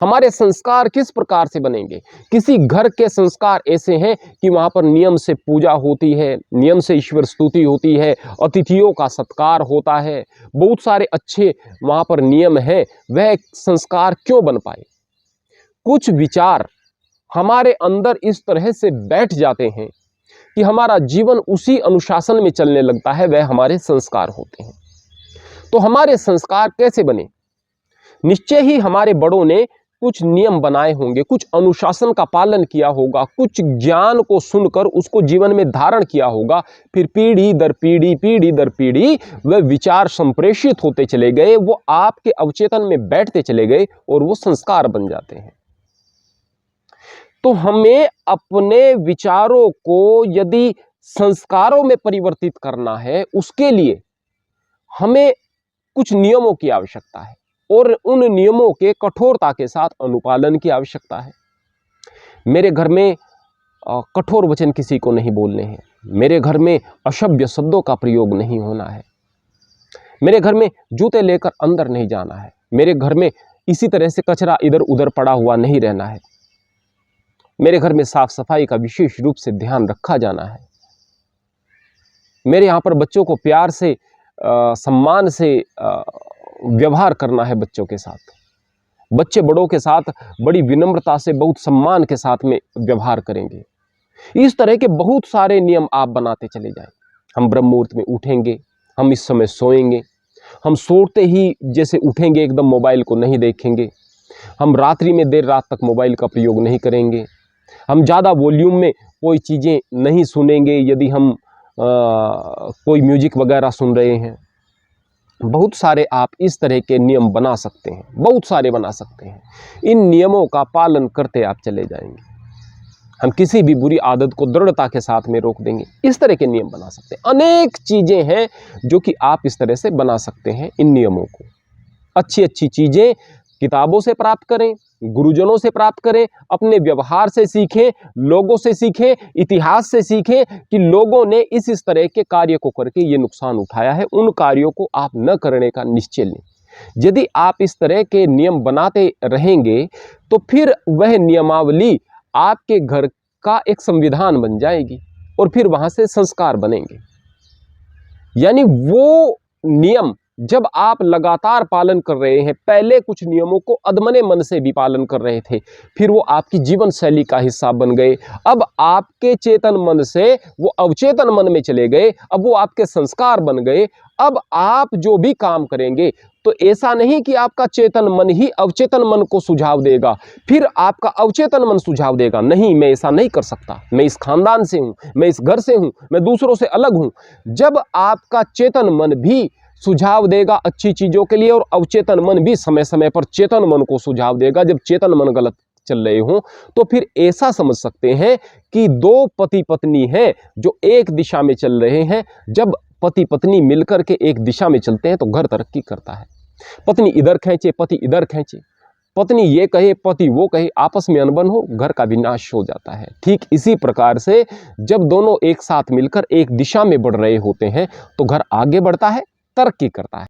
हमारे संस्कार किस प्रकार से बनेंगे। किसी घर के संस्कार ऐसे हैं कि वहाँ पर नियम से पूजा होती है, नियम से ईश्वर स्तुति होती है, अतिथियों का सत्कार होता है, बहुत सारे अच्छे वहाँ पर नियम हैं, वह संस्कार क्यों बन पाए। कुछ विचार हमारे अंदर इस तरह से बैठ जाते हैं कि हमारा जीवन उसी अनुशासन में चलने लगता है, वह हमारे संस्कार होते हैं। तो हमारे संस्कार कैसे बने। निश्चय ही हमारे बड़ों ने कुछ नियम बनाए होंगे, कुछ अनुशासन का पालन किया होगा, कुछ ज्ञान को सुनकर उसको जीवन में धारण किया होगा, फिर पीढ़ी दर पीढ़ी वह विचार संप्रेषित होते चले गए, वो आपके अवचेतन में बैठते चले गए और वो संस्कार बन जाते हैं। तो हमें अपने विचारों को यदि संस्कारों में परिवर्तित करना है, उसके लिए हमें कुछ नियमों की आवश्यकता है और उन नियमों के कठोरता के साथ अनुपालन की आवश्यकता है। मेरे घर में कठोर वचन किसी को नहीं बोलने हैं, मेरे घर में अशभ्य शब्दों का प्रयोग नहीं होना है, मेरे घर में जूते लेकर अंदर नहीं जाना है, मेरे घर में इसी तरह से कचरा इधर उधर पड़ा हुआ नहीं रहना है, मेरे घर में साफ सफाई का विशेष रूप से ध्यान रखा जाना है, मेरे यहाँ पर बच्चों को प्यार से सम्मान से व्यवहार करना है बच्चों के साथ, बच्चे बड़ों के साथ बड़ी विनम्रता से बहुत सम्मान के साथ में व्यवहार करेंगे। इस तरह के बहुत सारे नियम आप बनाते चले जाएं। हम ब्रह्म मुहूर्त में उठेंगे, हम इस समय सोएंगे, हम सोते ही जैसे उठेंगे एकदम मोबाइल को नहीं देखेंगे, हम रात्रि में देर रात तक मोबाइल का प्रयोग नहीं करेंगे, हम ज़्यादा वॉल्यूम में कोई चीज़ें नहीं सुनेंगे यदि हम कोई म्यूजिक वगैरह सुन रहे हैं। बहुत सारे आप इस तरह के नियम बना सकते हैं, बहुत सारे बना सकते हैं। इन नियमों का पालन करते आप चले जाएंगे, हम किसी भी बुरी आदत को दृढ़ता के साथ में रोक देंगे। इस तरह के नियम बना सकते हैं। अनेक चीज़ें हैं जो कि आप इस तरह से बना सकते हैं। इन नियमों को अच्छी अच्छी चीज़ें किताबों से प्राप्त करें, गुरुजनों से प्राप्त करें, अपने व्यवहार से सीखें, लोगों से सीखें, इतिहास से सीखें कि लोगों ने इस तरह के कार्य को करके ये नुकसान उठाया है। उन कार्यों को आप न करने का निश्चय लें। यदि आप इस तरह के नियम बनाते रहेंगे तो फिर वह नियमावली आपके घर का एक संविधान बन जाएगी और फिर वहां से संस्कार बनेंगे। यानी वो नियम जब आप लगातार पालन कर रहे हैं, पहले कुछ नियमों को अदमने मन से भी पालन कर रहे थे, फिर वो आपकी जीवन शैली का हिस्सा बन गए। अब आपके चेतन मन से वो अवचेतन मन में चले गए, अब वो आपके संस्कार बन गए। अब आप जो भी काम करेंगे तो ऐसा नहीं कि आपका चेतन मन ही अवचेतन मन को सुझाव देगा, फिर आपका अवचेतन मन सुझाव देगा, नहीं मैं ऐसा नहीं कर सकता, मैं इस खानदान से हूँ, मैं इस घर से हूँ, मैं दूसरों से अलग हूँ। जब आपका चेतन मन भी सुझाव देगा अच्छी चीज़ों के लिए और अवचेतन मन भी समय समय पर चेतन मन को सुझाव देगा, जब चेतन मन गलत चल रहे हों, तो फिर ऐसा समझ सकते हैं कि दो पति पत्नी हैं जो एक दिशा में चल रहे हैं। जब पति पत्नी मिलकर के एक दिशा में चलते हैं तो घर तरक्की करता है। पत्नी इधर खींचे, पति इधर खींचे, पत्नी ये कहे, पति वो कहे, आपस में अनबन हो, घर का विनाश हो जाता है। ठीक इसी प्रकार से जब दोनों एक साथ मिलकर एक दिशा में बढ़ रहे होते हैं तो घर आगे बढ़ता है, तरक्की करता है।